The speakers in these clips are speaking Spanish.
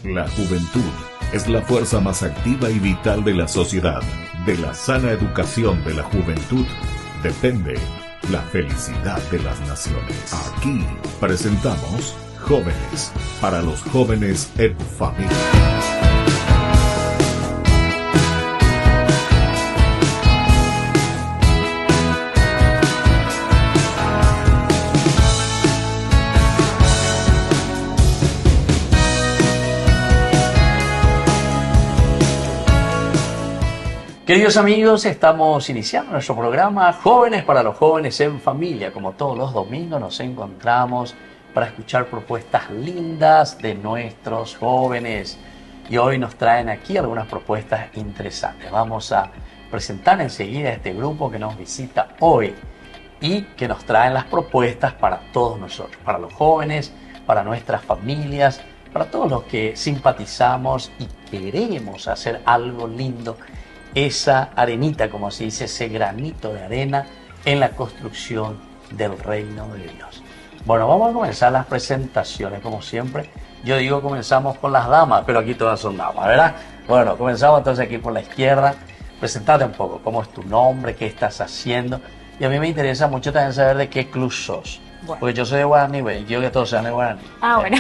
La juventud es la fuerza más activa y vital de la sociedad. De la sana educación de la juventud depende la felicidad de las naciones. Aquí presentamos Jóvenes, para los jóvenes en familia. Queridos amigos, estamos iniciando nuestro programa Jóvenes para los jóvenes en familia. Como todos los domingos nos encontramos para escuchar propuestas lindas de nuestros jóvenes. Y hoy nos traen aquí algunas propuestas interesantes. Vamos a presentar enseguida a este grupo que nos visita hoy y que nos traen las propuestas para todos nosotros, para los jóvenes, para nuestras familias, para todos los que simpatizamos y queremos hacer algo lindo. Esa arenita, como se dice, ese granito de arena en la construcción del reino de Dios. Bueno, vamos a comenzar las presentaciones, como siempre. Yo digo comenzamos con las damas, pero aquí todas son damas, ¿verdad? Bueno, comenzamos entonces aquí por la izquierda. Presentate un poco, cómo es tu nombre, qué estás haciendo. Y a mí me interesa mucho también saber de qué club sos. Bueno. Porque yo soy de Guaraní, y quiero que todos sean de Guaraní. Ah, bueno.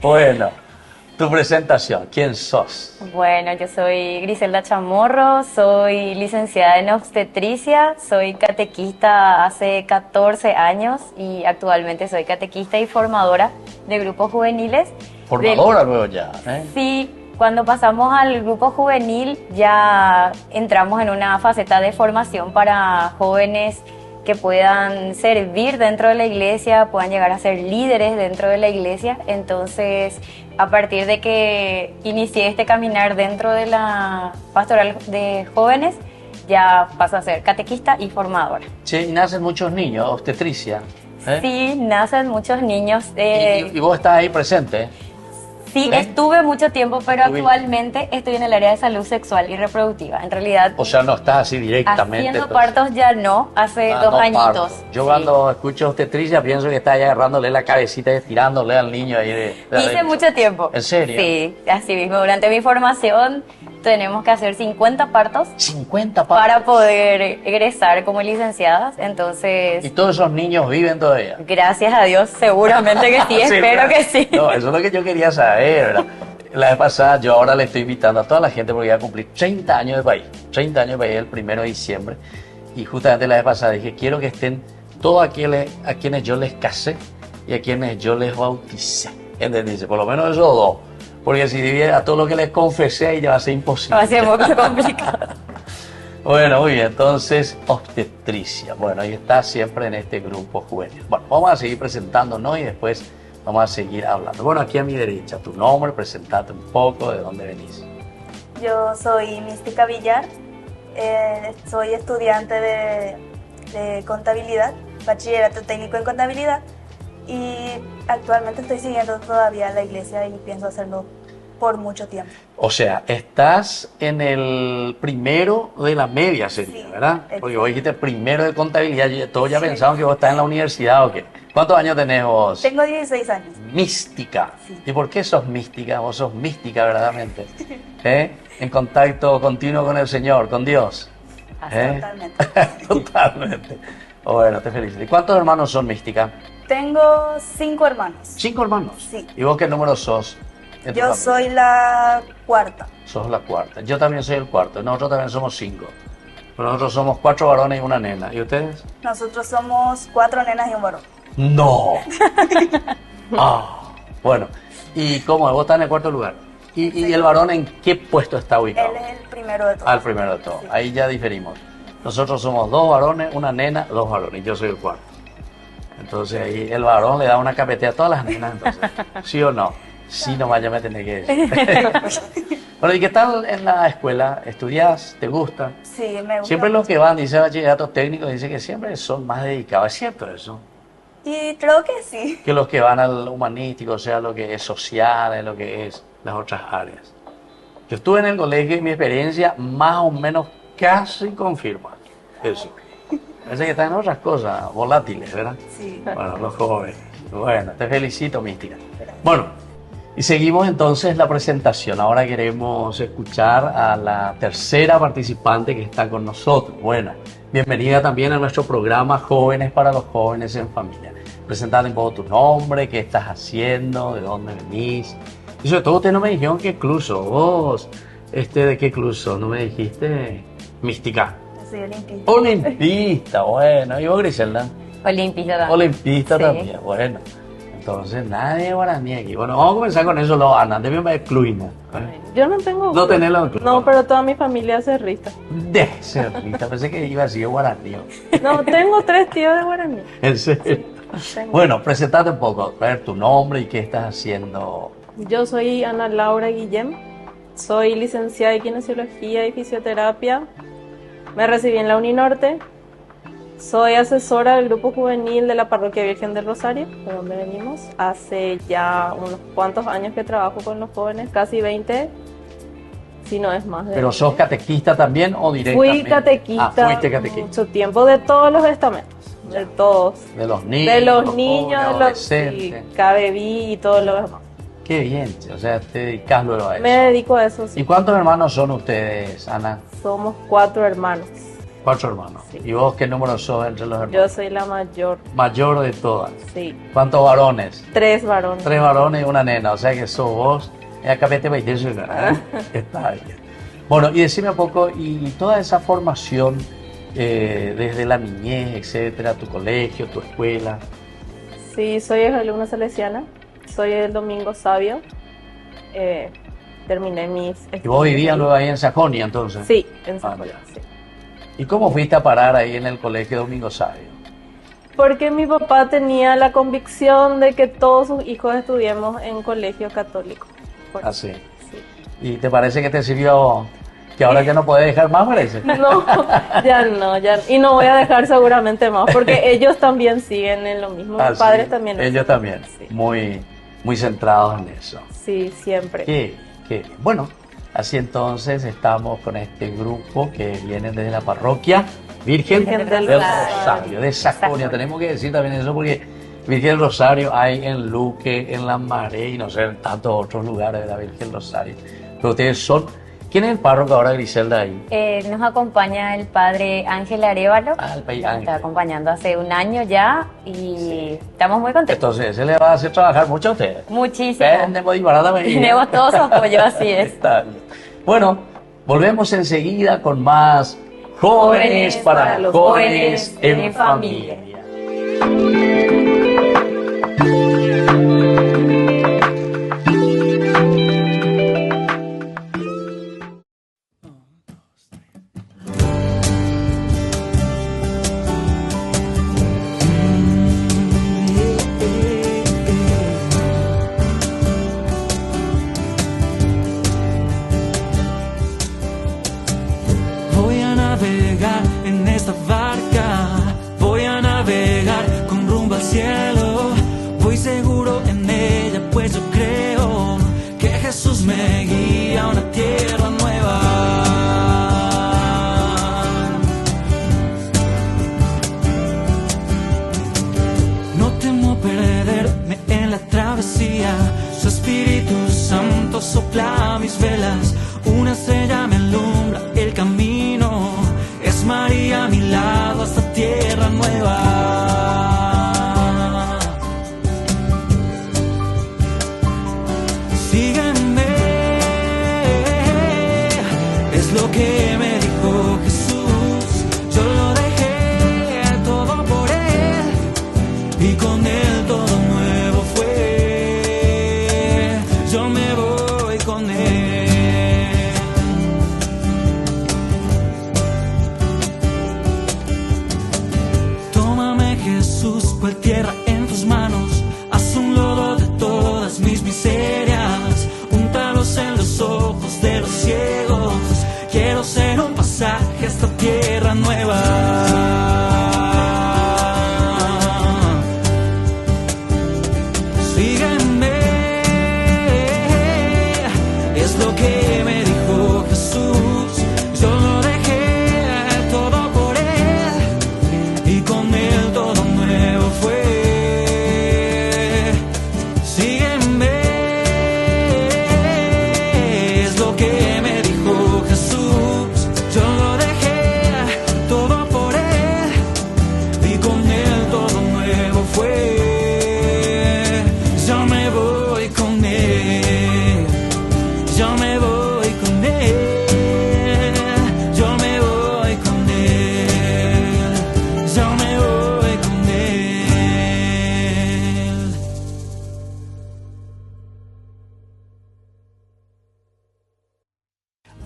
Bueno. Tu presentación, ¿quién sos? Bueno, yo soy Griselda Chamorro, soy licenciada en obstetricia, soy catequista hace 14 años y actualmente soy catequista y formadora de grupos juveniles. ¿Formadora luego ya? Sí, cuando pasamos al grupo juvenil ya entramos en una faceta de formación para jóvenes que puedan servir dentro de la iglesia, puedan llegar a ser líderes dentro de la iglesia. Entonces, a partir de que inicié este caminar dentro de la pastoral de jóvenes, ya paso a ser catequista y formadora. Sí, y nacen muchos niños, obstetricia. Sí, nacen muchos niños. ¿Y vos estás ahí presente? Sí, estuve mucho tiempo, pero actualmente estoy en el área de salud sexual y reproductiva. En realidad... O sea, no estás así directamente. Haciendo partos ya no, hace 2 añitos. Partos. Yo cuando escucho obstetricia pienso que está ahí agarrándole la cabecita y estirándole al niño ahí. Hice mucho tiempo. ¿En serio? Sí, así mismo. Durante mi formación tenemos que hacer 50 partos. 50 partos. Para poder egresar como licenciadas, entonces... ¿Y todos esos niños viven todavía? Gracias a Dios, seguramente que sí, espero que sí. No, eso es lo que yo quería saber, ¿verdad? La vez pasada yo ahora le estoy invitando a toda la gente porque voy a cumplir 30 años de país. 30 años de país el 1 de diciembre. Y justamente la vez pasada dije, quiero que estén todos a quienes yo les casé y a quienes yo les bauticé. ¿Entendés? Por lo menos esos dos. Porque si dividiera a todo lo que les confesé ahí ya va a ser imposible. Va a ser muy complicado. Bueno, muy bien, entonces obstetricia. Bueno, ahí está siempre en este grupo juvenil. Bueno, vamos a seguir presentándonos y después vamos a seguir hablando. Bueno, aquí a mi derecha, tu nombre, presentate un poco, de dónde venís. Yo soy Mística Villar, soy estudiante de contabilidad, bachillerato técnico en contabilidad y actualmente estoy siguiendo todavía la iglesia y pienso hacerlo por mucho tiempo. O sea, estás en el primero de la media sería, sí, ¿verdad? Porque vos dijiste primero de contabilidad, todos ya pensaban que vos estás en la universidad o qué. ¿Cuántos años tenés vos? Tengo 16 años. Mística. Sí. ¿Y por qué sos mística? Vos sos mística verdaderamente. En contacto continuo con el Señor, con Dios. Totalmente. Totalmente. Bueno, te felicito. ¿Y cuántos hermanos son mística? Tengo 5 hermanos. 5 hermanos. Sí. ¿Y vos qué número sos? Yo soy la cuarta. Sos la cuarta. Yo también soy el cuarto. Nosotros también somos 5. Nosotros somos 4 varones y una nena. ¿Y ustedes? Nosotros somos 4 nenas y un varón. ¡No! Bueno. ¿Y cómo? ¿Vos estás en el cuarto lugar? ¿Y, sí. ¿Y el varón en qué puesto está ubicado? Él es el primero de todos. El primero de todos. Sí. Ahí ya diferimos. Nosotros somos 2 varones, una nena, 2 varones. Y yo soy el cuarto. Entonces ahí el varón le da una capetea a todas las nenas. Entonces, ¿sí o no? Sí, nomás ya me tenés que decir. Bueno, ¿y qué tal en la escuela? ¿Estudias? ¿Te gusta? Sí, me gusta. Siempre los que van, dice bachilleratos técnicos, dice que siempre son más dedicados. ¿Es cierto eso? Y creo que sí. Que los que van al humanístico, o sea, lo que es social, lo que es las otras áreas. Yo estuve en el colegio y mi experiencia más o menos casi confirma eso. Parece que están en otras cosas volátiles, ¿verdad? Sí. Bueno, los jóvenes. Bueno, te felicito, Mística. Bueno, Y seguimos entonces la presentación. Ahora queremos escuchar a la tercera participante que está con nosotros. Bueno, bienvenida también a nuestro programa Jóvenes para los Jóvenes en Familia. Presentate un poco tu nombre, qué estás haciendo, de dónde venís. Y sobre todo, ustedes no me dijeron qué club sos. Vos, ¿de qué club sos? ¿No me dijiste? Mística. Soy olimpista. Olimpista, bueno. ¿Y vos, Griselda? Olimpista también. Olimpista Sí. también, bueno. Entonces, nadie guaraní aquí. Bueno, vamos a comenzar con eso, lo Ana. Debe de cluina. Yo no tengo. No tenés los club. No, pero toda mi familia es cerrista. De ser rita. Pensé que iba a decir guaraní. No, tengo 3 tíos de guaraní. En serio. Tengo. Bueno, presentate un poco. A ver tu nombre y qué estás haciendo. Yo soy Ana Laura Guillem. Soy licenciada en Kinesiología y Fisioterapia. Me recibí en la Uninorte. Soy asesora del grupo juvenil de la Parroquia Virgen del Rosario, de donde venimos. Hace ya unos cuantos años que trabajo con los jóvenes, casi 20, si no es más de ¿Pero 20. sos catequista también o directamente? Fui catequista, Fuiste catequista. mucho tiempo, de todos los estamentos, de todos. De los niños. De los jóvenes, niños, de los adolescentes. KBB y todo lo demás. Qué bien, o sea, te dedicas luego a eso. Me dedico a eso, sí. ¿Y cuántos hermanos son ustedes, Ana? Somos 4 hermanos. 4 hermanos. Sí. ¿Y vos qué número sos entre los hermanos? Yo soy la mayor, Mayor de todas. sí. ¿Cuántos varones? 3 varones. 3 varones y una nena, o sea que sos vos. Acá te va a decir, ¿verdad? Está bien. Bueno, y decime un poco, y toda esa formación desde la niñez, etcétera, tu colegio, tu escuela. Sí, soy alumna salesiana. Soy del Domingo Sabio. Terminé mis estudios. ¿Y vos vivías luego ahí en Sajonia entonces? Sí, en San Juan, ya. sí. ¿Y cómo fuiste a parar ahí en el colegio Domingo Sabio? Porque mi papá tenía la convicción de que todos sus hijos estudiemos en colegio católico. Por- Así. sí. ¿Y te parece que te sirvió que ahora ya no podés dejar más, parece? No, ya no, ya. Y no voy a dejar seguramente más, porque ellos también siguen en lo mismo. Ah, Mis sí. padres también. Ellos también, Sí. muy centrados en eso. Sí, siempre. Qué bien. Bueno, así entonces estamos con este grupo que viene desde la parroquia Virgen Virgen del del Rosario, de Sajonia. Sajonia. Tenemos que decir también eso porque Virgen del Rosario hay en Luque, en Lambaré y no sé, en tantos otros lugares de la Virgen del Rosario. Pero ustedes son... ¿Quién es el párroco ahora, Griselda, ahí? Nos acompaña el padre Ángel Arévalo. El país Nos Ángel. está acompañando hace un año ya y estamos muy contentos. Entonces, se le va a hacer trabajar mucho a ustedes. Muchísimo. Tenemos baratamente. Tenemos todo su apoyo, así es. Está bien. Bueno, volvemos enseguida con más Jóvenes para los Jóvenes en Familia. Voy a navegar en esta barca, voy a navegar con rumbo al cielo, voy seguro en ella, pues yo creo que Jesús me guía a una tierra nueva. No temo perderme en la travesía, su Espíritu Santo sopla mis velas, una estrella me alumbra el camino, es María a mi lado hasta tierra nueva. Sígueme, es lo que me dijo Jesús, yo lo dejé todo por él y con él todo nuevo fue, yo me voy con él.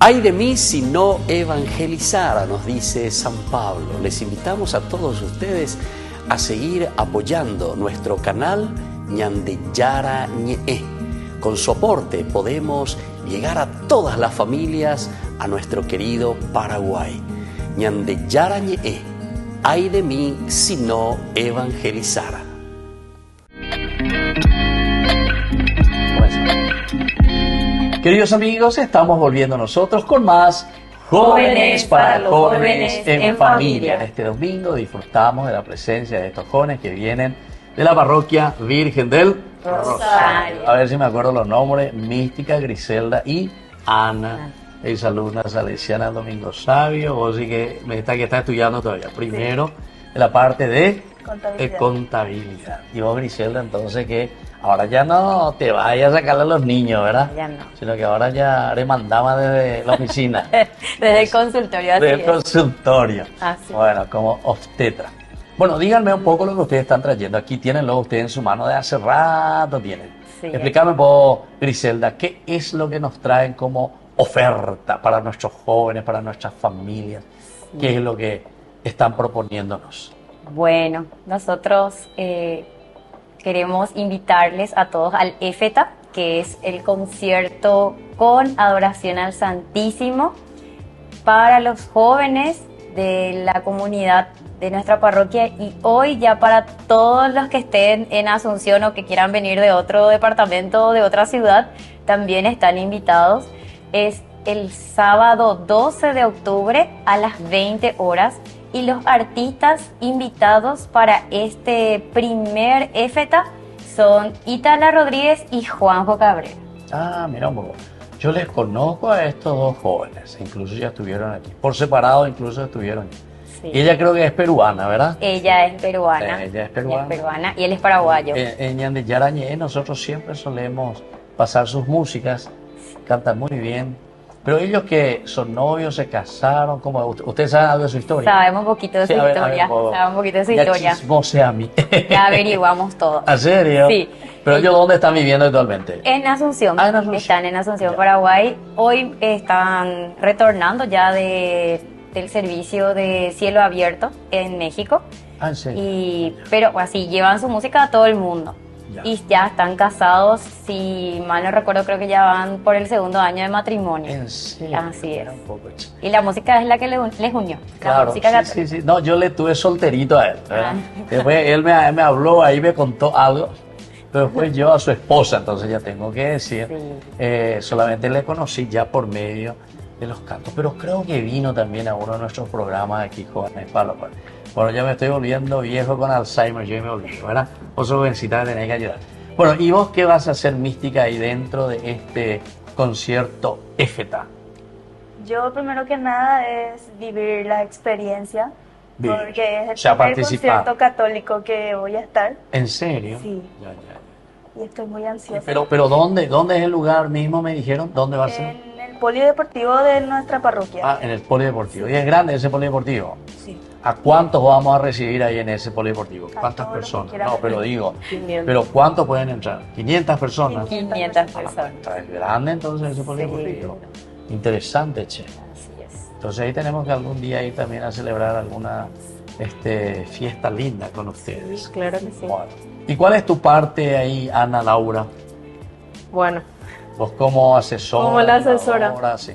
Ay de mí si no evangelizara, nos dice San Pablo. Les invitamos a todos ustedes a seguir apoyando nuestro canal Ñandeyara Ñe'e. Con su aporte podemos llegar a todas las familias a nuestro querido Paraguay. Ñandeyara Ñe'e. Ay de mí si no evangelizara. Queridos amigos, estamos volviendo nosotros con más Jóvenes para los Jóvenes en Familia. En este domingo disfrutamos de la presencia de estos jóvenes que vienen de la parroquia Virgen del Rosario. A ver si me acuerdo los nombres: Mística, Griselda y Ana. Exalumna salesiana Domingo Sabio. Vos sí que está estudiando todavía. Primero, de la parte de contabilidad. Y vos, Griselda, entonces que ahora ya no te vayas a sacarle a los niños, ¿verdad? Ya no. Sino que ahora ya eres mandama desde la oficina. Desde el consultorio, así Desde el es. consultorio. Así. Bueno, como obstetra. Bueno, díganme un poco lo que ustedes están trayendo. Aquí tienen lo ustedes en su mano de hace rato tienen. Sí. Explícame un poco, Griselda, ¿qué es lo que nos traen como oferta para nuestros jóvenes, para nuestras familias? ¿Qué es lo que están proponiéndonos? Bueno, nosotros queremos invitarles a todos al EFETA, que es el concierto con adoración al Santísimo para los jóvenes de la comunidad de nuestra parroquia, y hoy ya para todos los que estén en Asunción o que quieran venir de otro departamento o de otra ciudad, también están invitados. Es el sábado 12 de octubre a las 20 horas y los artistas invitados para este primer EFETA son Ítala Rodríguez y Juanjo Cabrera. Ah, mira un poco. Yo les conozco a estos dos jóvenes, incluso ya estuvieron aquí. Por separado incluso estuvieron aquí. Sí. Ella creo que es peruana, ¿verdad? Ella es peruana. Ella es peruana. Ella es peruana y él es paraguayo. En Ñandeyara Ñe'e nosotros siempre solemos pasar sus músicas, cantan muy bien. Pero ellos que son novios, se casaron, ¿cómo? ¿Ustedes saben algo de su historia? Sabemos un poquito de su Sí, a ver, historia. puedo- Sabemos un poquito de su Ya historia. chismose a mí. Ya averiguamos todo. ¿En serio? Sí. ¿Pero ellos dónde están viviendo actualmente? En Asunción. Ah, en Asunción. Están en Asunción, Ya. Paraguay. Hoy están retornando ya del servicio de cielo abierto en México. Ah, ¿en serio? Pero así llevan su música a todo el mundo. Ya. Y ya están casados, si mal no recuerdo, creo que ya van por el segundo año de matrimonio. ¿En serio? Así es. Era un poco ch- Y la música es la que les unió. La Claro, música sí, católica. sí, sí. No, yo le tuve solterito a él, ¿verdad? Ah. Después él me habló, ahí me contó algo, pero después yo a su esposa, entonces ya tengo que decir, solamente le conocí ya por medio de los cantos, pero creo que vino también a uno de nuestros programas aquí, Jóvenes para los Jóvenes. Bueno, ya me estoy volviendo viejo con Alzheimer, yo me olvido, ¿verdad? Vos sos jovencita, me tenés que ayudar. Bueno, ¿y vos qué vas a hacer, Mística, ahí dentro de este concierto EFETA? Yo primero que nada es vivir la experiencia, Bien. porque es el Ya primer participar. concierto católico que voy a estar ¿En serio? Sí. Ya, ya. y estoy muy ansiosa. Pero ¿dónde es el lugar mismo, me dijeron? ¿Dónde va a ser? En el polideportivo de nuestra parroquia. Ah, en el polideportivo. ¿Y es grande ese polideportivo? Sí. ¿A cuántos vamos a recibir ahí en ese polideportivo? A ¿Cuántas todos los que personas? quieran No, venir. pero digo, 500. ¿pero cuántos pueden entrar? ¿500 personas? 500 personas. Es grande entonces ese polideportivo. Interesante, che. Así es. Entonces ahí tenemos que algún día ir también a celebrar alguna fiesta linda con ustedes. Sí, claro que sí. Bueno. ¿Y cuál es tu parte ahí, Ana Laura? Bueno, Vos como asesora. Como la asesora. animadora, sí.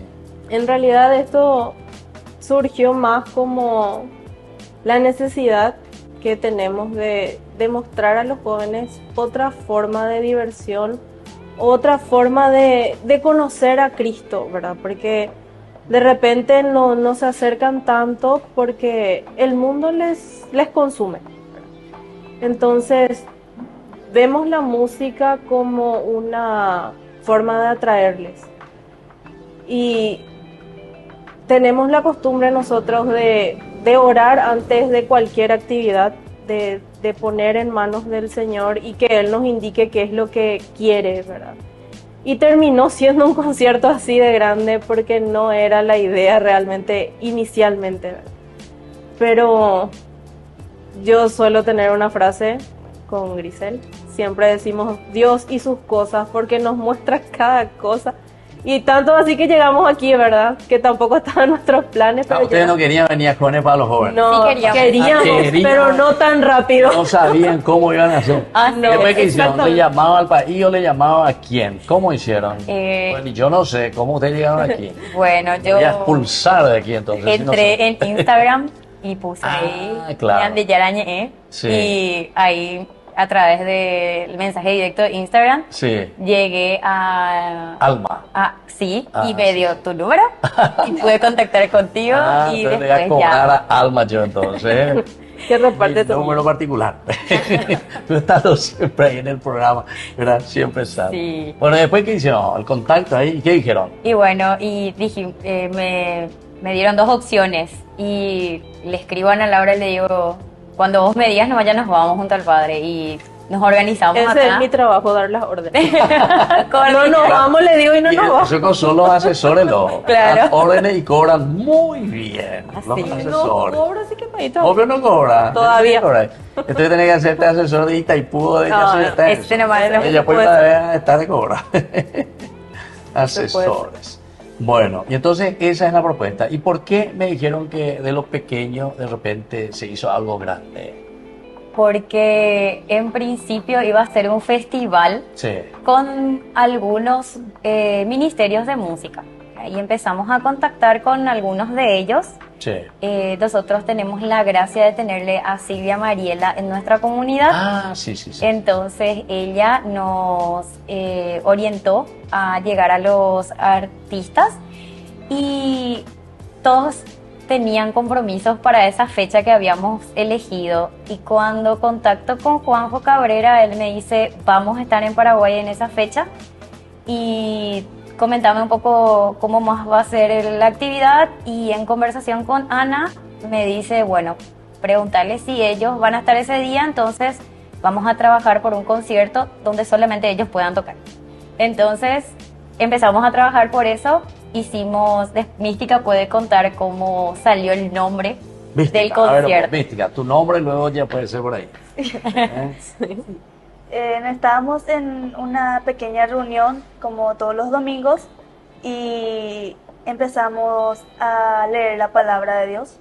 en realidad esto surgió más como la necesidad que tenemos de demostrar a los jóvenes otra forma de diversión, otra forma de conocer a Cristo, ¿verdad? Porque de repente no se acercan tanto porque el mundo les consume, ¿verdad? Entonces vemos la música como una forma de atraerles. Y tenemos la costumbre nosotros de orar antes de cualquier actividad, de poner en manos del Señor y que Él nos indique qué es lo que quiere, ¿verdad? Y terminó siendo un concierto así de grande porque no era la idea realmente inicialmente, ¿verdad? Pero yo suelo tener una frase con Grisel, siempre decimos Dios y sus cosas porque nos muestra cada cosa Y tanto así que llegamos aquí, ¿verdad? Que tampoco estaban nuestros planes, pero Ustedes no querían venir a Jóvenes para los Jóvenes. no, Sí, queríamos. queríamos, pero no tan rápido. No sabían cómo iban a hacer. Ah, no, Después que hicieron, le exactamente. llamaban al país o le llamaban a quién. ¿Cómo hicieron? Bueno, y yo no sé cómo ustedes llegaron aquí. Bueno, yo Voy a expulsar de aquí entonces. si no entré sé. en Instagram y puse Ah, ahí claro. Yande Yarañe, Sí. y ahí a través del mensaje directo de Instagram Sí, llegué Alma. sí, Ah, y me sí. dio tu número y pude contactar contigo y entonces le voy a después cobrar ya. a Alma yo entonces. Que reparte Mi tu número particular. Tú estás siempre ahí en el programa, ¿verdad? Siempre estás. Sí. Bueno, después que hicieron el contacto ahí, ¿qué dijeron? Y bueno, y dije, me dieron dos opciones y le escribo a Ana Laura y le digo, cuando vos me digas, no, ya nos vamos junto al padre y nos organizamos Ese acá. es mi trabajo, dar las órdenes. No Coordinar. nos vamos, le digo, y no Y nos vamos. eso que son los asesores, los Claro. dan órdenes y cobran muy bien. Los Así. No asesores. cobro, así que paito. Obvio no cobra. Todavía. No cobra. Entonces tenés que hacerte asesor de Itaipú o de No, Yacyretá. este nomás es lo que Ella puede puede ser. estar de cobrar. Asesores. Bueno, y entonces esa es la propuesta. ¿Y por qué me dijeron que de los pequeños de repente se hizo algo grande? Porque en principio iba a ser un festival Sí. con algunos ministerios de música. Y empezamos a contactar con algunos de ellos. Sí. Nosotros tenemos la gracia de tenerle a Silvia Mariela en nuestra comunidad. Ah, sí, sí, sí. Entonces ella nos orientó a llegar a los artistas y todos tenían compromisos para esa fecha que habíamos elegido. Y cuando contacto con Juanjo Cabrera, él me dice, vamos a estar en Paraguay en esa fecha y comentame un poco cómo más va a ser la actividad. Y en conversación con Ana me dice, bueno, preguntarle si ellos van a estar ese día, entonces vamos a trabajar por un concierto donde solamente ellos puedan tocar. Entonces empezamos a trabajar por eso. Hicimos, Mística puede contar cómo salió el nombre Mística, del a ver, concierto. Mística, tu nombre luego ya puede ser por ahí. ¿Eh? Estábamos en una pequeña reunión como todos los domingos y empezamos a leer la palabra de Dios.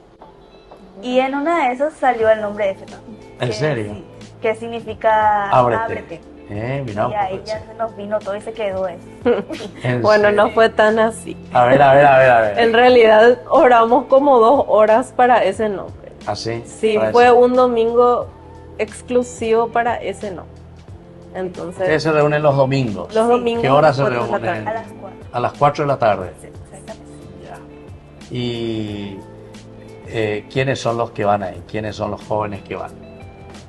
Y en una de esas salió el nombre Éfeta. ¿En que serio? sí, que significa Ábrete. Mira, Y ahí pues, ya se nos vino todo y se quedó eso. ¿en Bueno, serio? no fue tan así. A ver, a ver, a ver, a ver. En realidad oramos como 2 horas para ese nombre. ¿Así? Sí, Para fue eso. un domingo exclusivo para ese nombre. Ustedes Entonces, se reúnen los domingos. los domingos. ¿Qué hora a las se 4 de la reúnen? tarde. A las 4. A las 4 de la tarde. Exactamente. Ya. ¿Y quiénes son los que van ahí? ¿Quiénes son los jóvenes que van?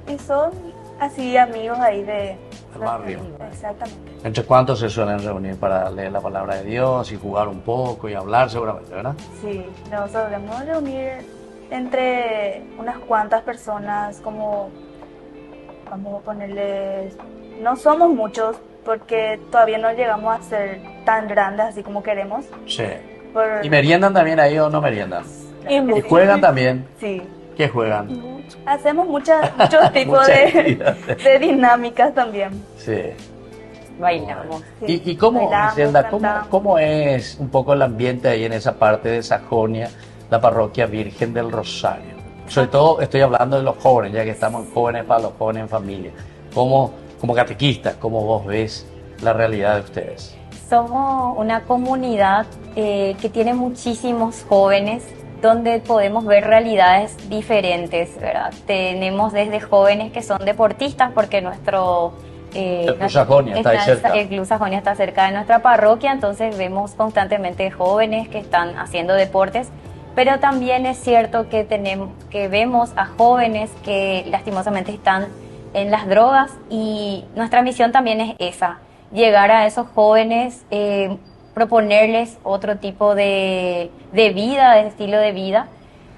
Y son así amigos ahí de... Del barrio. Exactamente. ¿Entre cuántos se suelen reunir para leer la palabra de Dios y jugar un poco y hablar seguramente, verdad? Sí, nos solemos reunir entre unas cuantas personas, como vamos a ponerles, no somos muchos porque todavía no llegamos a ser tan grandes así como queremos. Sí. Por- ¿Y meriendan también ahí o no meriendan? Y ¿Y mucho. juegan también? Sí, ¿Qué juegan? hacemos muchos tipos Muchas de, actividades. de dinámicas también. Sí. Bailamos. Sí. ¿Y cómo, Bailamos, Griselda, cantamos. cómo es un poco el ambiente ahí en esa parte de Sajonia, la parroquia Virgen del Rosario? Sobre todo estoy hablando de los jóvenes, ya que estamos en jóvenes para los jóvenes en familia. ¿Cómo, como catequistas, cómo vos ves la realidad de ustedes? Somos una comunidad que tiene muchísimos jóvenes donde podemos ver realidades diferentes, ¿verdad? Tenemos desde jóvenes que son deportistas porque nuestro... El Club Sajonia está ahí cerca. El Club Sajonia está cerca de nuestra parroquia, entonces vemos constantemente jóvenes que están haciendo deportes, pero también es cierto que vemos a jóvenes que lastimosamente están en las drogas y nuestra misión también es esa, llegar a esos jóvenes, proponerles otro tipo de vida, de estilo de vida.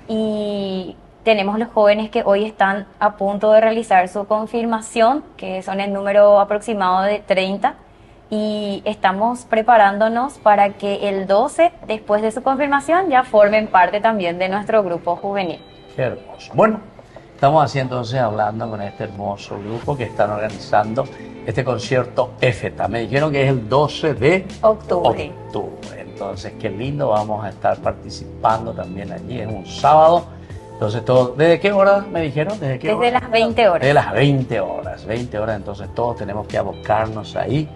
Y tenemos los jóvenes que hoy están a punto de realizar su confirmación, que son el número aproximado de 30, y estamos preparándonos para que el 12, después de su confirmación, ya formen parte también de nuestro grupo juvenil. Qué hermoso. Bueno, estamos así entonces hablando con este hermoso grupo que están organizando este concierto EFETA. Me dijeron que es el 12 de Octubre. Entonces, qué lindo, vamos a estar participando también allí, es un sábado. Entonces, todo, ¿desde qué hora me dijeron? ¿Desde qué Desde hora? las 20 horas. De las 20 horas, entonces todos tenemos que abocarnos ahí,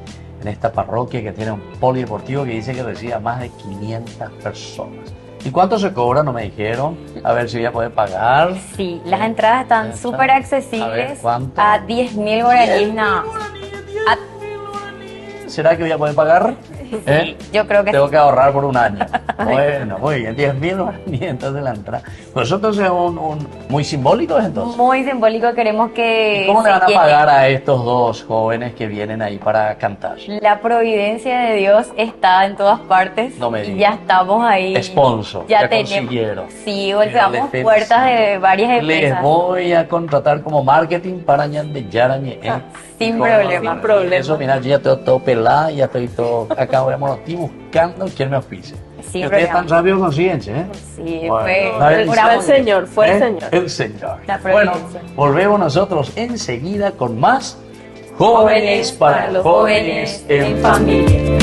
en esta parroquia que tiene un polideportivo que dice que recibe a más de 500 personas. ¿Y cuánto se cobra? No me dijeron. A ver si voy a poder pagar. Sí, las entradas están ¿Está? súper A ver, accesibles ¿cuánto? a 10.000 guaraníes nada. ¿Será que voy a poder pagar? ¿Eh? Yo creo que Tengo sí. que ahorrar por un año. Bueno, muy bien, 10.000 guaraníes entonces la entrada. Pues eso entonces es muy simbólico entonces. Muy simbólico, queremos que ¿Y cómo le se van a llene. pagar a estos dos jóvenes que vienen ahí para cantar? La providencia de Dios está en todas partes. No me y digas. ya estamos ahí. Sponsor, ya consiguieron. Sí, golpeamos Les puertas de felicito. varias Les empresas. voy a contratar como marketing para Ñande Yarañe. Sin problema. Sin problema. Eso, mira, yo ya estoy todo pelado, ya estoy todo. Acá estoy buscando quién me auspice. Sin Y ustedes problema. tan rápido consiguen, ¿eh? Sí, Bueno, fue. la bendición. Fue el Señor, fue el ¿Eh? Señor. El Señor. La Bueno, providencia. volvemos nosotros enseguida con más Jóvenes para los Jóvenes en Familia.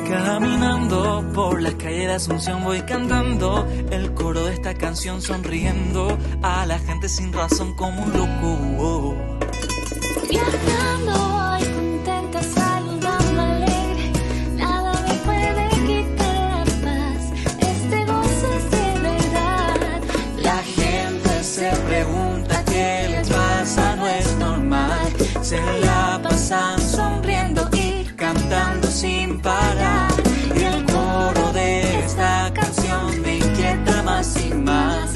Caminando por la calle de Asunción voy cantando el coro de esta canción, sonriendo a la gente sin razón como un loco. Viajando voy contenta, saludando alegre, nada me puede quitar la paz, este gozo es de verdad. La gente se pregunta qué les pasa, no es normal. Se la pasan sonriendo y cantando sin parar. Y el coro de esta canción me inquieta más y más.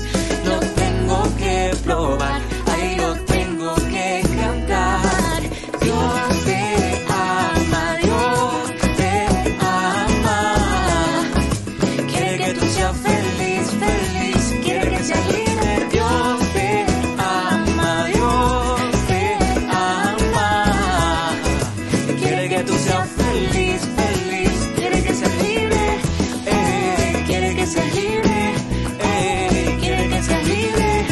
Lo tengo que probar, ahí lo tengo que cantar. Dios te ama, Dios te ama. Quiere que tú seas feliz, feliz, quiere que seas libre. Dios te ama, Dios te ama. Quiere que tú seas feliz, feliz, quiere que seas libre. Quiere que seas libre. Quiere que seas libre.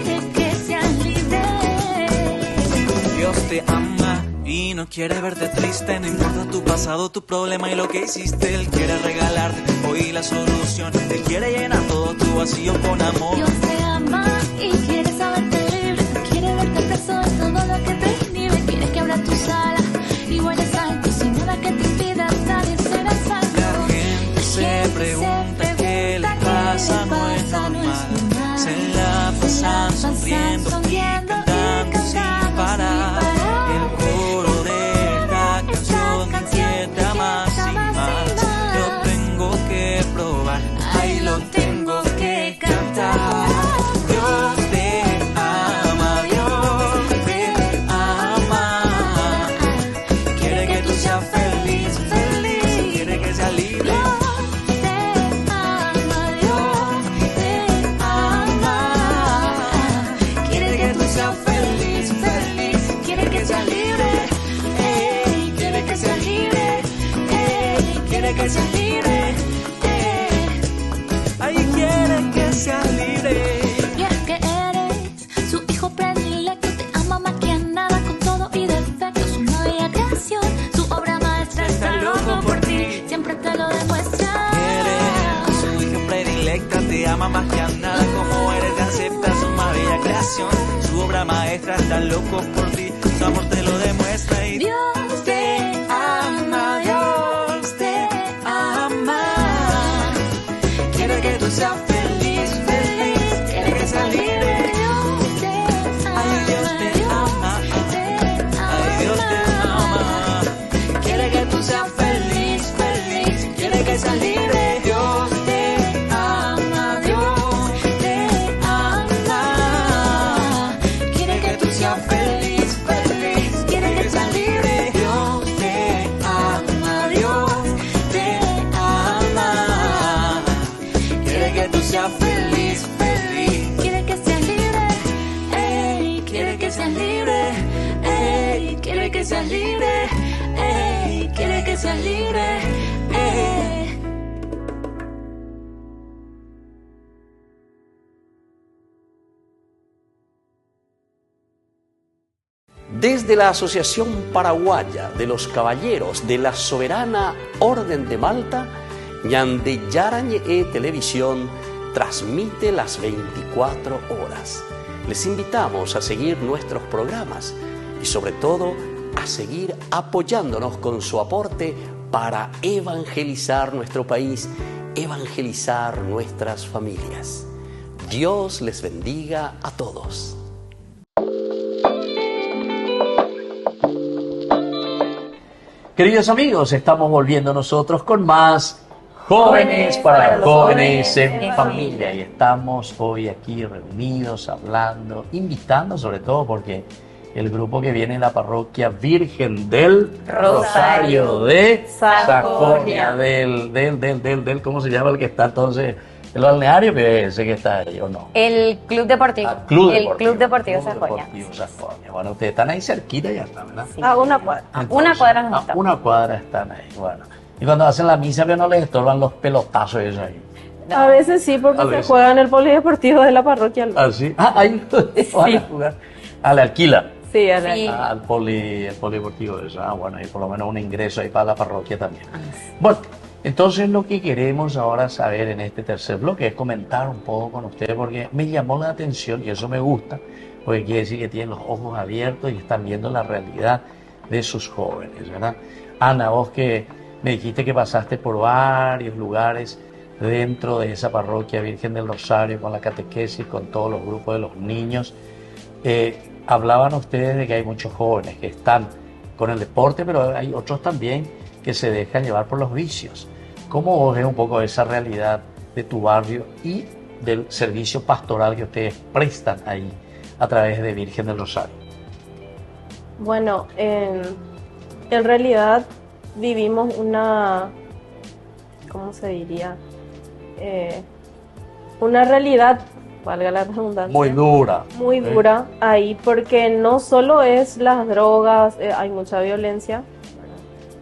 Quiere que seas libre. Dios te ama y no quiere verte triste. No importa tu pasado, tu problema y lo que hiciste. Él quiere regalarte hoy la solución. Él quiere llenar todo tu vacío con amor. Dios te ama y quiere saberte libre, quiere verte preso de todo lo que te inhibe, quiere que abras tus alas y vueles alto sin nada que te impida nadie será salvo. La gente se pregunta qué le pasa, no es normal. Se la pasan sonriendo y cantando sin parar. El coro de esta canción me inquieta más y más. Lo tengo que probar, ahí lo tengo que cantar. Dios te ama, Dios te ama. Quiere que tú seas feliz, feliz, quiere que seas libre. Dios te ama, Dios te ama. Quiere que tú seas feliz, feliz, quiere que seas libre. Quiere que seas libre. Quiere que seas libre. Ay, quiere que seas libre. Y es que eres su hijo predilecto, te ama más que a nada, con todo y defectos, su bella creación, su obra maestra, está loco por ti, siempre te lo demuestra. Eres su hija predilecta, te ama más que a nada, como eres te acepta su más bella creación. Su obra maestra está loco por ti, su amor te lo demuestra. Y Dios te ama, Dios te ama. Quiere que tú seas feliz, feliz, quiere que seas libre. Dios te Ay, Dios te ama, ay, Dios te ama. Quiere que tú seas feliz, feliz, quiere que seas libre. Dios te ama, Dios te ama. Quiere que tú seas feliz, feliz, quiere que seas libre. Dios te ama, Dios te ama. Quiere que tú seas feliz, feliz. quiere que seas libre, quiere que seas libre, quiere que seas Desde la Asociación Paraguaya de los Caballeros de la Soberana Orden de Malta, Ñande Yarañe Televisión transmite las 24 horas. Les invitamos a seguir nuestros programas y sobre todo a seguir apoyándonos con su aporte para evangelizar nuestro país, evangelizar nuestras familias. Dios les bendiga a todos. Queridos amigos, estamos volviendo nosotros con más Jóvenes para los Jóvenes en Familia. Y estamos hoy aquí reunidos, hablando, invitando sobre todo porque el grupo que viene de la parroquia Virgen del Rosario de Sajonia, ¿cómo se llama el que está entonces? El balneario, que ese que está ahí, ¿o no? El Club Deportivo. Club Deportivo Sajonia. Bueno, ustedes están ahí cerquita ya está, ¿verdad? Sí. A una cuadra. Entonces, Una cuadra nos a estamos. una cuadra están ahí, bueno. Y cuando hacen la misa, pero no les estorban los pelotazos esos ahí. A veces sí, porque A se veces. juega en el polideportivo de la parroquia. ¿Ah, sí? Ah, ahí van a jugar. Ah, le alquila. Sí, a la- Sí. Al polideportivo de eso. Ah, bueno, y por lo menos un ingreso ahí para la parroquia también. Bueno, entonces lo que queremos ahora saber en este tercer bloque es comentar un poco con ustedes porque me llamó la atención y eso me gusta, porque quiere decir que tienen los ojos abiertos y están viendo la realidad de sus jóvenes, ¿verdad? Ana, vos que me dijiste que pasaste por varios lugares dentro de esa parroquia Virgen del Rosario con la catequesis, con todos los grupos de los niños, hablaban ustedes de que hay muchos jóvenes que están con el deporte, pero hay otros también que se dejan llevar por los vicios. ¿Cómo vos ves un poco esa realidad de tu barrio y del servicio pastoral que ustedes prestan ahí a través de Virgen del Rosario? Bueno, en realidad vivimos una, ¿cómo se diría? Una realidad, valga la redundancia, Muy dura. muy dura ahí, porque no solo es las drogas, hay mucha violencia.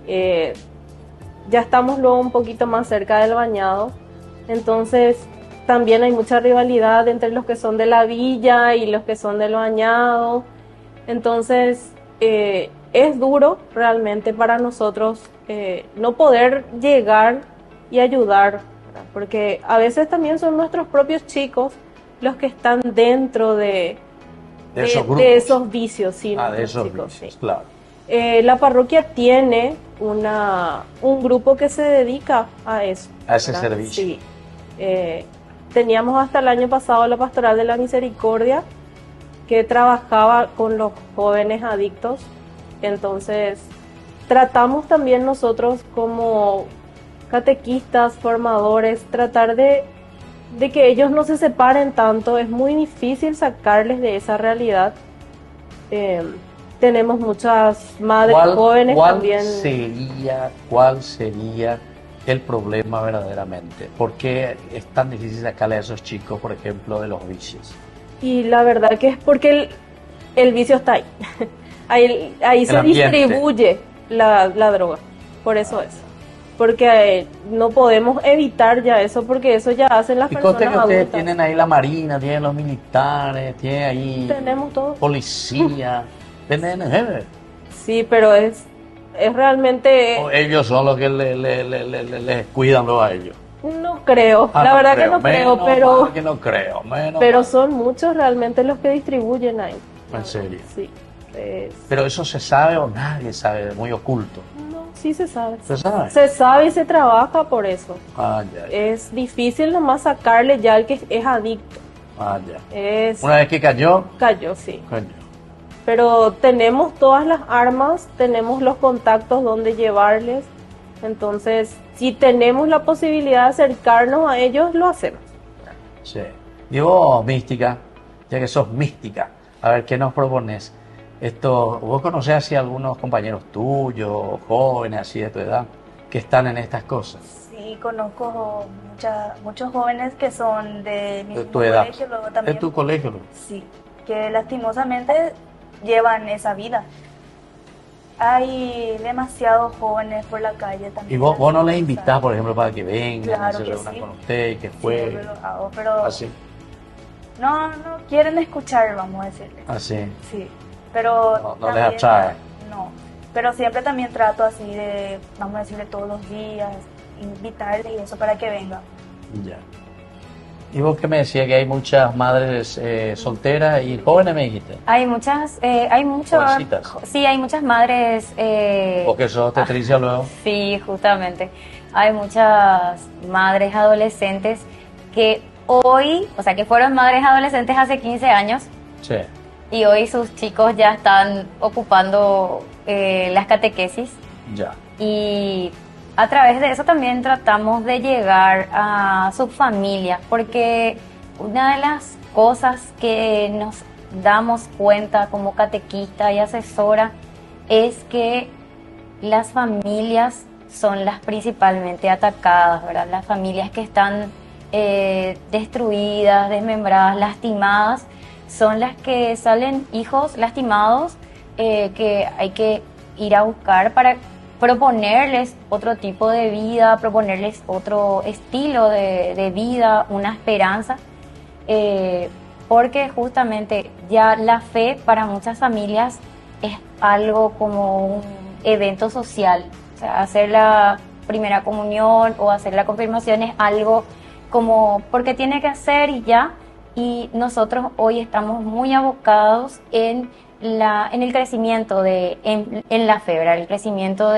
Ya estamos luego un poquito más cerca del bañado, entonces también hay mucha rivalidad entre los que son de la villa y los que son del bañado. Entonces es duro realmente para nosotros no poder llegar y ayudar, ¿verdad? Porque a veces también son nuestros propios chicos los que están dentro de esos grupos. de esos vicios, sí, Ah, de nuestros esos chicos, vicios, sí. claro. La parroquia tiene un grupo que se dedica a eso. A ese ¿verdad? servicio. Sí. Teníamos hasta el año pasado la Pastoral de la Misericordia, que trabajaba con los jóvenes adictos. Entonces, tratamos también nosotros como catequistas, formadores, tratar de que ellos no se separen tanto. Es muy difícil sacarles de esa realidad. Tenemos muchas madres jóvenes también. ¿Cuál sería el problema verdaderamente? ¿Por qué es tan difícil sacarle a esos chicos, por ejemplo, de los vicios? Y la verdad que es porque el vicio está ahí. Ahí se ambiente. distribuye la droga. Por eso es. Porque no podemos evitar ya eso, porque eso ya hacen las Y conste personas que ustedes adultas. tienen ahí la marina, tienen los militares, tienen ahí Tenemos todo. policía, tienen Sí, pero es realmente... o ellos son los que les cuidan luego a ellos. No creo. Ah, La no verdad creo, que no creo, menos pero... mal que no creo, menos Pero mal. son muchos realmente los que distribuyen ahí. En serio. Sí. Pero eso se sabe o nadie sabe, muy oculto. No, sí se sabe. ¿Se sabe? Se sabe y se trabaja por eso. Ah, ya, Es difícil nomás sacarle ya al que es adicto. ya. Es... Una vez que cayó, Cayó, sí. coño. Pero tenemos todas las armas, tenemos los contactos donde llevarles. Entonces, si tenemos la posibilidad de acercarnos a ellos, lo hacemos. Sí. Y vos, mística, ya que sos mística, a ver, ¿qué nos propones? ¿Vos conocés así a algunos compañeros tuyos, jóvenes así de tu edad, que están en estas cosas? Sí, conozco muchos jóvenes que son de mi De mismo tu edad. colegio, luego también. ¿De tu colegio? Sí, que lastimosamente llevan esa vida. Hay demasiados jóvenes por la calle también. ¿Y vos no les así, invitás, por ejemplo, para que vengan, Claro se que reúnan sí. con usted y que Sí, jueguen? yo lo hago, pero Así, no quieren escuchar, vamos a decirle. así. Sí. pero No les también- atrae. No, pero siempre también trato así de, vamos a decirle todos los días, invitarles y eso para que vengan. Ya. Y vos que me decías que hay muchas madres solteras y jóvenes, me dijiste. Hay muchas, Jovencitas. sí, hay muchas madres. Vos que sos tetricia luego. Sí, justamente. Hay muchas madres adolescentes que hoy, o sea, que fueron madres adolescentes hace 15 años Sí. y hoy sus chicos ya están ocupando las catequesis. Ya. Y a través de eso también tratamos de llegar a sus familias, porque una de las cosas que nos damos cuenta como catequista y asesora es que las familias son las principalmente atacadas, ¿verdad? Las familias que están destruidas, desmembradas, lastimadas, son las que salen hijos lastimados que hay que ir a buscar para proponerles otro tipo de vida, proponerles otro estilo de vida, una esperanza, porque justamente ya la fe para muchas familias es algo como un evento social. O sea, hacer la primera comunión o hacer la confirmación es algo como porque tiene que hacer y ya. Y nosotros hoy estamos muy abocados en el crecimiento en la fe, ¿verdad? El crecimiento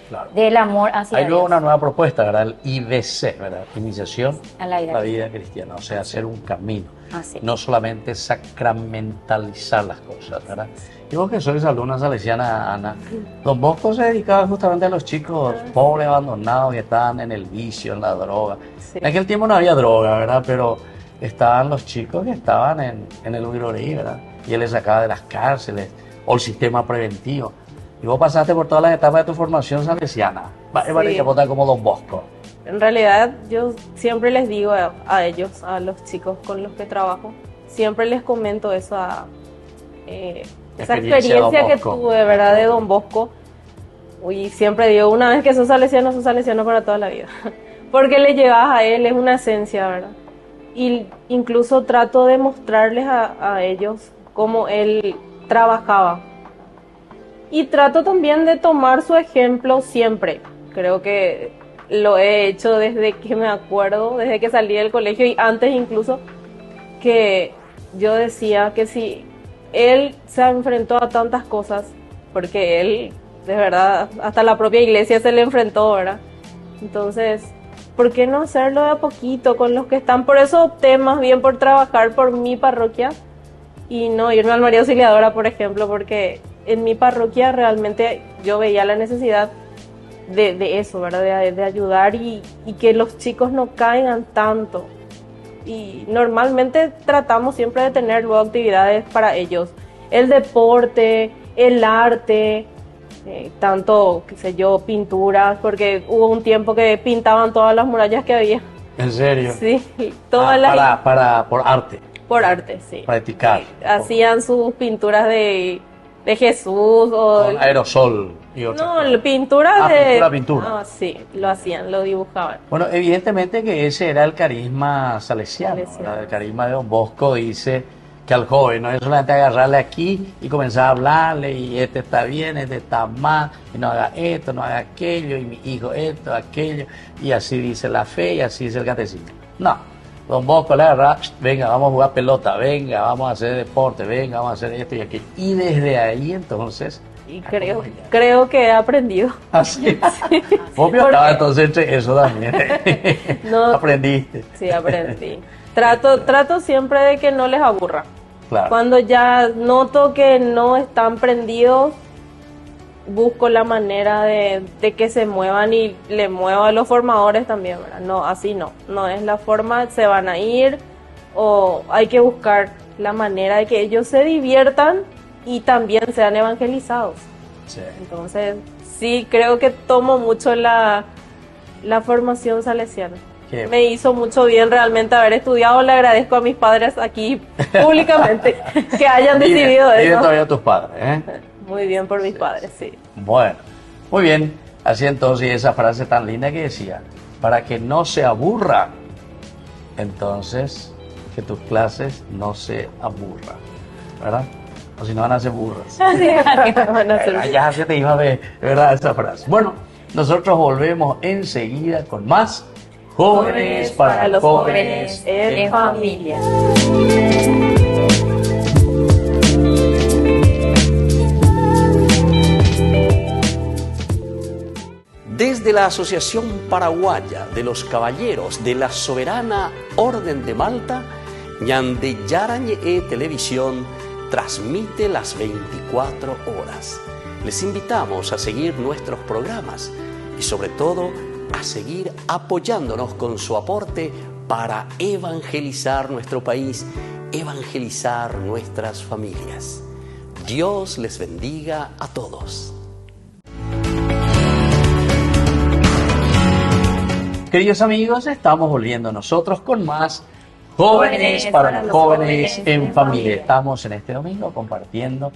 Claro. del amor hacia Hay luego Dios. una nueva propuesta, ¿verdad? El IBC, ¿verdad? Iniciación A la vida. vida cristiana, o sea, hacer un camino. Así. No solamente sacramentalizar las cosas, ¿verdad? Y vos que sois alumna salesiana, Ana, Don Bosco se dedicaba justamente a los chicos pobres, abandonados, que estaban en el vicio, en la droga. Sí. En aquel tiempo no había droga, ¿verdad? Pero estaban los chicos que estaban en el Uirorí, ¿verdad? Y él les sacaba de las cárceles, o el sistema preventivo. Y vos pasaste por todas las etapas de tu formación salesiana. Vale, que votar como Don Bosco. En realidad, yo siempre les digo a ellos, a los chicos con los que trabajo, siempre les comento esa Experiencia de Don experiencia que Bosco. tuve, ¿verdad? De Don Bosco. Y siempre digo, una vez que sos salesiano para toda la vida. Porque le llevas a él, es una esencia, ¿verdad? Y incluso trato de mostrarles a ellos cómo él trabajaba. Y trato también de tomar su ejemplo siempre. Creo que lo he hecho desde que me acuerdo, desde que salí del colegio y antes incluso, que yo decía que si él se enfrentó a tantas cosas, porque él, de verdad, hasta la propia iglesia se le enfrentó, ¿verdad? Entonces, ¿por qué no hacerlo de a poquito con los que están? Por eso opté más bien por trabajar por mi parroquia y no irme al María Auxiliadora, por ejemplo, porque en mi parroquia realmente yo veía la necesidad de eso, ¿verdad? De ayudar y que los chicos no caigan tanto. Y normalmente tratamos siempre de tener luego actividades para ellos. El deporte, el arte, tanto, qué sé yo, pinturas, porque hubo un tiempo que pintaban todas las murallas que había. ¿En serio? Sí, todas las... Por arte, Por arte, sí. practicar. Hacían sus pinturas de Jesús o... Con aerosol y otras No, cosas. la pintura de... pintura. Ah, sí, lo hacían, lo dibujaban. Bueno, evidentemente que ese era el carisma salesiano, Salesiano. ¿verdad? El carisma de Don Bosco dice que al joven no es solamente agarrarle aquí y comenzar a hablarle y este está bien, este está mal, y no haga esto, no haga aquello, y mi hijo esto, aquello, y así dice la fe y así dice el catecismo. No, Don Bosco le agarra, venga, vamos a jugar pelota, venga, vamos a hacer deporte, venga, vamos a hacer esto y aquello. Y desde ahí entonces... Y creo que he aprendido. Así. Vos Porque- estaba entonces entre eso también. No. Aprendiste. Sí, aprendí. Trato siempre de que no les aburra. Claro. Cuando ya noto que no están prendidos, busco la manera de que se muevan y le muevo a los formadores también, ¿verdad? No, así no es la forma, se van a ir o hay que buscar la manera de que ellos se diviertan y también sean evangelizados. Sí. Entonces, sí, creo que tomo mucho la formación salesiana. Qué Me hizo mucho bien realmente haber estudiado. Le agradezco a mis padres aquí públicamente que hayan decidido Viven eso. todavía tus padres, ¿eh? Muy bien por mis padres, sí. Bueno, muy bien. Así entonces esa frase tan linda que decía, para que no se aburran, entonces que tus clases no se aburran, ¿verdad? o si no van a ser burras. Van a ser- Ya se te iba a ver, ¿verdad? Esa frase. Bueno, nosotros volvemos enseguida con más Jóvenes para los Jóvenes en familia. Desde la Asociación Paraguaya de los Caballeros de la Soberana Orden de Malta, Ñande Yarañe Televisión transmite las 24 horas. Les invitamos a seguir nuestros programas y sobre todo a seguir apoyándonos con su aporte para evangelizar nuestro país, evangelizar nuestras familias. Dios les bendiga a todos. Queridos amigos, estamos volviendo nosotros con más Jóvenes para los Jóvenes en Familia. Estamos en este domingo compartiendo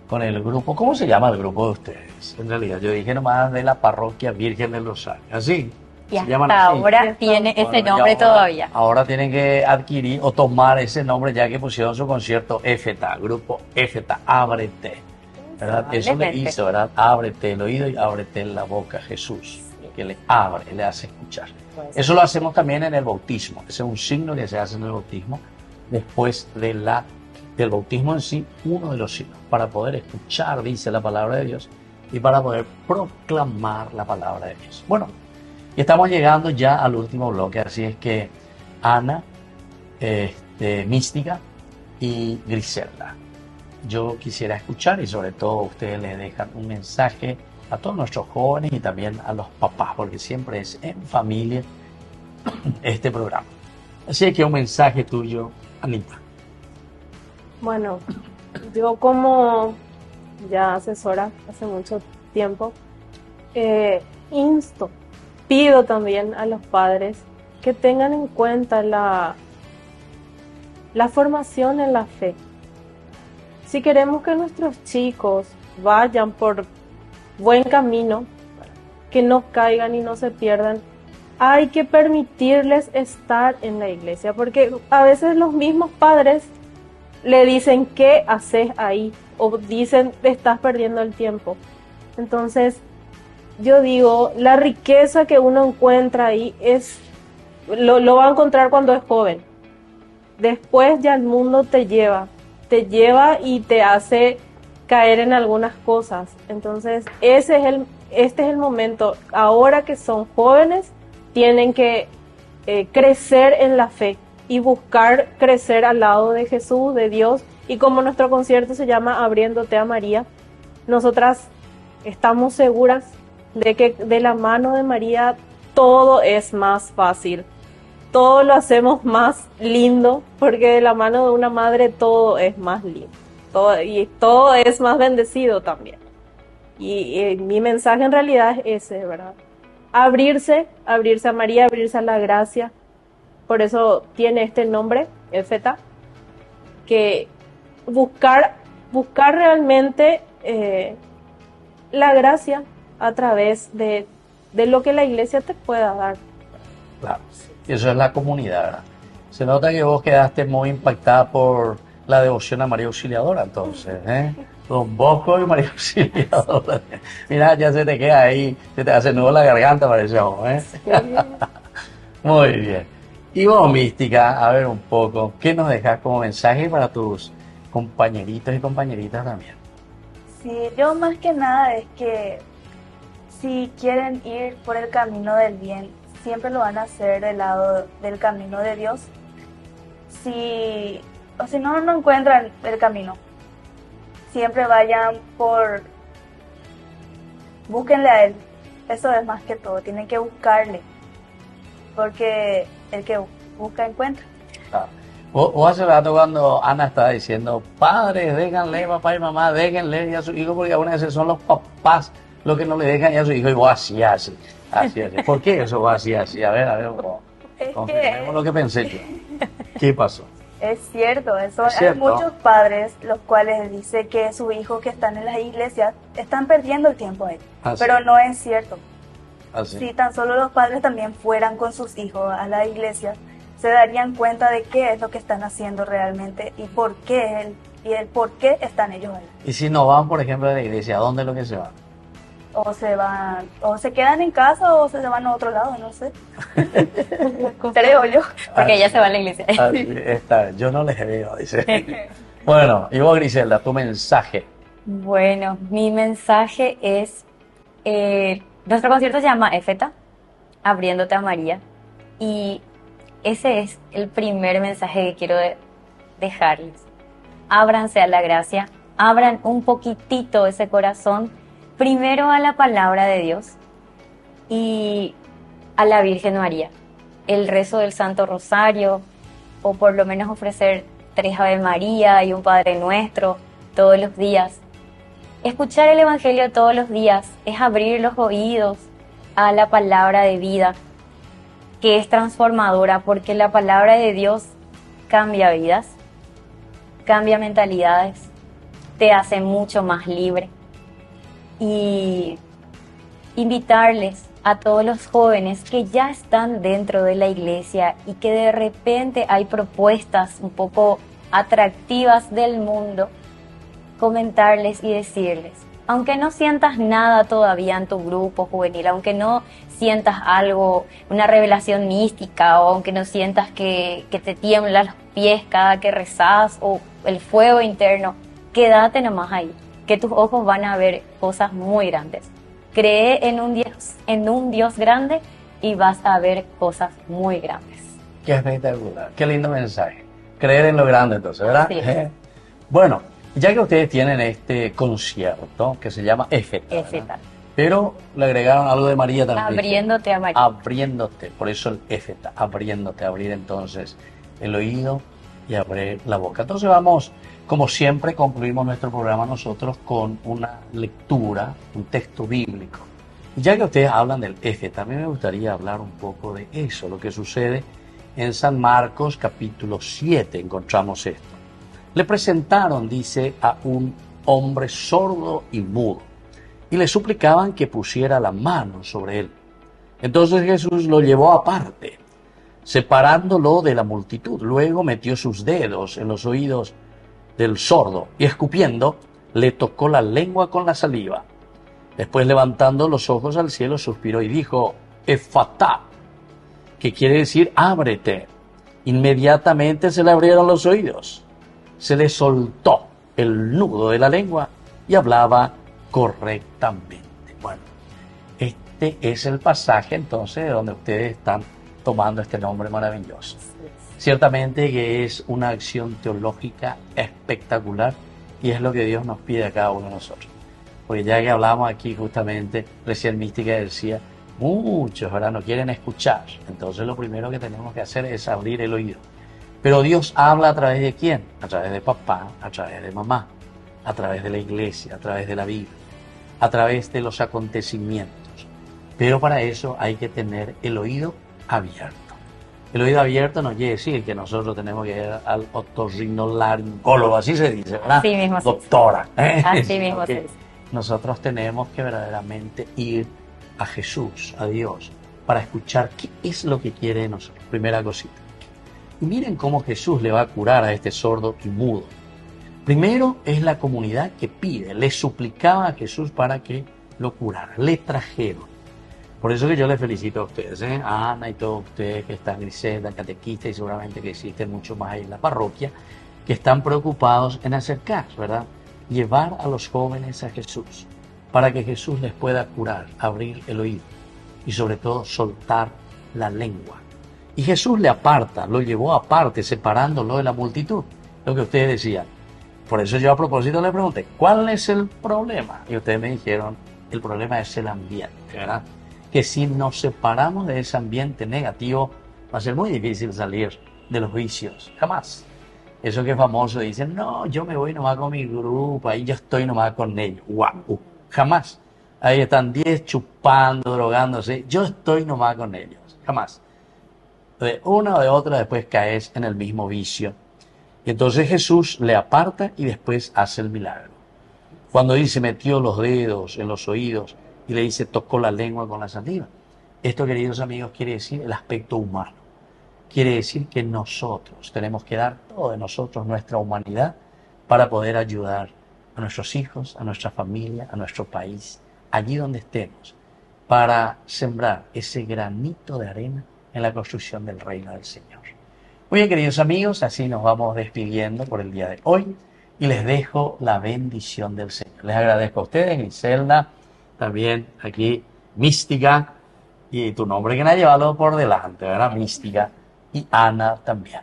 con el grupo. ¿Cómo se llama el grupo de ustedes? En realidad, yo dije nomás de la Parroquia Virgen del Rosario. ¿Así? Y ¿Se llaman hasta así? ahora tiene ese Bueno, nombre y ahora- todavía. Ahora tienen que adquirir o tomar ese nombre ya que pusieron su concierto EFETA, grupo EFETA, Ábrete. ¿Verdad? Eso le Probablemente. hizo, ¿verdad? Ábrete el oído y ábrete la boca, Jesús, que le abre, le hace escuchar. Eso lo hacemos también en el bautismo. Ese es un signo que se hace en el bautismo después del bautismo en sí, uno de los signos, para poder escuchar, dice la palabra de Dios, y para poder proclamar la palabra de Dios. Bueno, y estamos llegando ya al último bloque, así es que Ana, Mística y Griselda, yo quisiera escuchar y sobre todo ustedes le dejan un mensaje a todos nuestros jóvenes y también a los papás, porque siempre es en familia este programa. Así que un mensaje tuyo, Anita. Bueno, yo como ya asesora hace mucho tiempo, pido también a los padres que tengan en cuenta la formación en la fe. Si queremos que nuestros chicos vayan por buen camino, que no caigan y no se pierdan, hay que permitirles estar en la iglesia, porque a veces los mismos padres le dicen qué haces ahí o dicen te estás perdiendo el tiempo. Entonces yo digo, la riqueza que uno encuentra ahí lo va a encontrar cuando es joven. Después ya el mundo te lleva y te hace caer en algunas cosas. Entonces este es el momento. Ahora que son jóvenes, tienen que crecer en la fe y buscar crecer al lado de Jesús, de Dios. Y como nuestro concierto se llama Abriéndote a María, nosotras estamos seguras de que de la mano de María todo es más fácil. Todo lo hacemos más lindo, porque de la mano de una madre todo es más lindo. Todo es más bendecido también. Y mi mensaje en realidad es ese, ¿verdad? Abrirse a María, abrirse a la gracia. Por eso tiene este nombre, Éfeta, que buscar realmente la gracia a través de lo que la iglesia te pueda dar. Claro, y eso es la comunidad, ¿verdad? Se nota que vos quedaste muy impactada por la devoción a María Auxiliadora, entonces, ¿eh? Don Bosco y María Auxiliadora. Mira, ya se te queda ahí, se te hace nudo la garganta, parece a vos, ¿eh? Muy bien. Y vos, Mística, a ver un poco, ¿qué nos dejas como mensaje para tus compañeritos y compañeritas también? Sí, yo más que nada es que si quieren ir por el camino del bien, siempre lo van a hacer del lado del camino de Dios. Si no encuentran el camino, siempre vayan búsquenle a Él. Eso es más que todo, tienen que buscarle, porque el que busca encuentra. Claro. Vos hace rato cuando Ana estaba diciendo, padres, déjenle, papá y mamá, déjenle a su hijo, porque algunas veces son los papás los que no le dejan a su hijo, y vos así. ¿Por qué eso vos así? A ver, confirmemos lo que pensé yo. ¿Qué pasó? Es cierto, eso. Es Hay cierto. muchos padres los cuales dicen que sus hijos que están en las iglesias están perdiendo el tiempo ahí, Ah, sí. pero no es cierto. Así. Si tan solo los padres también fueran con sus hijos a la iglesia, se darían cuenta de qué es lo que están haciendo realmente y por qué y el por qué están ellos ahí. Y si no van, por ejemplo, a la iglesia, ¿a dónde es lo que se van? O se van, o se quedan en casa o se van a otro lado, no sé. Creo yo. Porque ella se va a la iglesia. Así está, yo no les veo, dice. Bueno, y vos, Griselda, tu mensaje. Bueno, mi mensaje es, nuestro concierto se llama Éfeta, abriéndote a María, y ese es el primer mensaje que quiero dejarles. Ábranse a la gracia, abran un poquitito ese corazón, primero a la palabra de Dios y a la Virgen María. El rezo del Santo Rosario, o por lo menos ofrecer 3 Ave María y un Padre Nuestro todos los días. Escuchar el Evangelio todos los días es abrir los oídos a la palabra de vida, que es transformadora, porque la palabra de Dios cambia vidas, cambia mentalidades, te hace mucho más libre. Y invitarles a todos los jóvenes que ya están dentro de la iglesia y que de repente hay propuestas un poco atractivas del mundo, comentarles y decirles, aunque no sientas nada todavía en tu grupo juvenil, aunque no sientas algo, una revelación mística, o aunque no sientas que te tiemblan los pies cada que rezás, o el fuego interno, quédate nomás ahí, que tus ojos van a ver cosas muy grandes. Cree en un Dios grande y vas a ver cosas muy grandes. Qué espectacular, qué lindo mensaje. Creer en lo grande entonces, ¿verdad? Sí. Bueno, ya que ustedes tienen este concierto que se llama Éfeta, Éfeta. pero le agregaron algo de María también. Abriéndote a María. Abriéndote, por eso el Éfeta, abriéndote, abrir entonces el oído y abrir la boca. Entonces vamos, como siempre, concluimos nuestro programa nosotros con una lectura, un texto bíblico. Y ya que ustedes hablan del Éfeta, a mí me gustaría hablar un poco de eso, lo que sucede en San Marcos capítulo 7, encontramos esto. Le presentaron, dice, a un hombre sordo y mudo, y le suplicaban que pusiera la mano sobre él. Entonces Jesús lo llevó aparte, separándolo de la multitud. Luego metió sus dedos en los oídos del sordo y escupiendo, le tocó la lengua con la saliva. Después, levantando los ojos al cielo, suspiró y dijo, Efatá, que quiere decir ábrete. Inmediatamente se le abrieron los oídos. Se le soltó el nudo de la lengua y hablaba correctamente. Bueno, este es el pasaje entonces de donde ustedes están tomando este nombre maravilloso. Ciertamente que es una acción teológica espectacular y es lo que Dios nos pide a cada uno de nosotros. Porque ya que hablamos aquí justamente, recién Mística decía, muchos ahora no quieren escuchar. Entonces lo primero que tenemos que hacer es abrir el oído. Pero Dios habla a través de ¿quién? A través de papá, a través de mamá, a través de la iglesia, a través de la Biblia, a través de los acontecimientos. Pero para eso hay que tener el oído abierto. El oído abierto no quiere decir que nosotros tenemos que ir al otorrinolaringólogo, así se dice, ¿verdad? Así mismo se Doctora. Así mismo se dice. Nosotros tenemos que verdaderamente ir a Jesús, a Dios, para escuchar qué es lo que quiere de nosotros. Primera cosita. Y miren cómo Jesús le va a curar a este sordo y mudo. Primero es la comunidad que pide, le suplicaba a Jesús para que lo curara, le trajeron. Por eso que yo les felicito a ustedes, a Ana y todos ustedes que están Griselda, catequistas y seguramente que existen mucho más ahí en la parroquia, que están preocupados en acercar, ¿verdad? Llevar a los jóvenes a Jesús, para que Jesús les pueda curar, abrir el oído y sobre todo soltar la lengua. Y Jesús le aparta, lo llevó aparte, separándolo de la multitud, lo que ustedes decían. Por eso yo a propósito le pregunté, ¿cuál es el problema? Y ustedes me dijeron, el problema es el ambiente, ¿verdad? Que si nos separamos de ese ambiente negativo, va a ser muy difícil salir de los vicios, jamás. Eso que es famoso, dicen, no, yo me voy nomás con mi grupo, ahí yo estoy nomás con ellos. ¡Guau! Jamás. Ahí están 10 chupando, drogándose, yo estoy nomás con ellos, jamás. De una o de otra después caes en el mismo vicio. Y entonces Jesús le aparta y después hace el milagro. Cuando dice metió los dedos en los oídos y le dice tocó la lengua con la saliva. Esto, queridos amigos, quiere decir el aspecto humano. Quiere decir que nosotros tenemos que dar todo de nosotros, nuestra humanidad, para poder ayudar a nuestros hijos, a nuestra familia, a nuestro país, allí donde estemos, para sembrar ese granito de arena en la construcción del reino del Señor. Muy bien, queridos amigos, así nos vamos despidiendo por el día de hoy y les dejo la bendición del Señor. Les agradezco a ustedes, Griselda, también aquí Mística, y tu nombre que me ha llevado por delante, ¿verdad? Mística, y Ana también.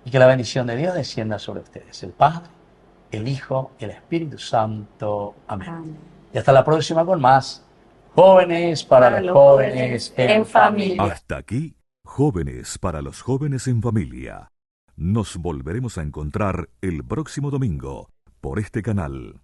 Y que la bendición de Dios descienda sobre ustedes, el Padre, el Hijo y el Espíritu Santo. Amén. Amén. Y hasta la próxima con más Jóvenes para los jóvenes en familia. Hasta aquí, Jóvenes para los jóvenes en familia. Nos volveremos a encontrar el próximo domingo por este canal.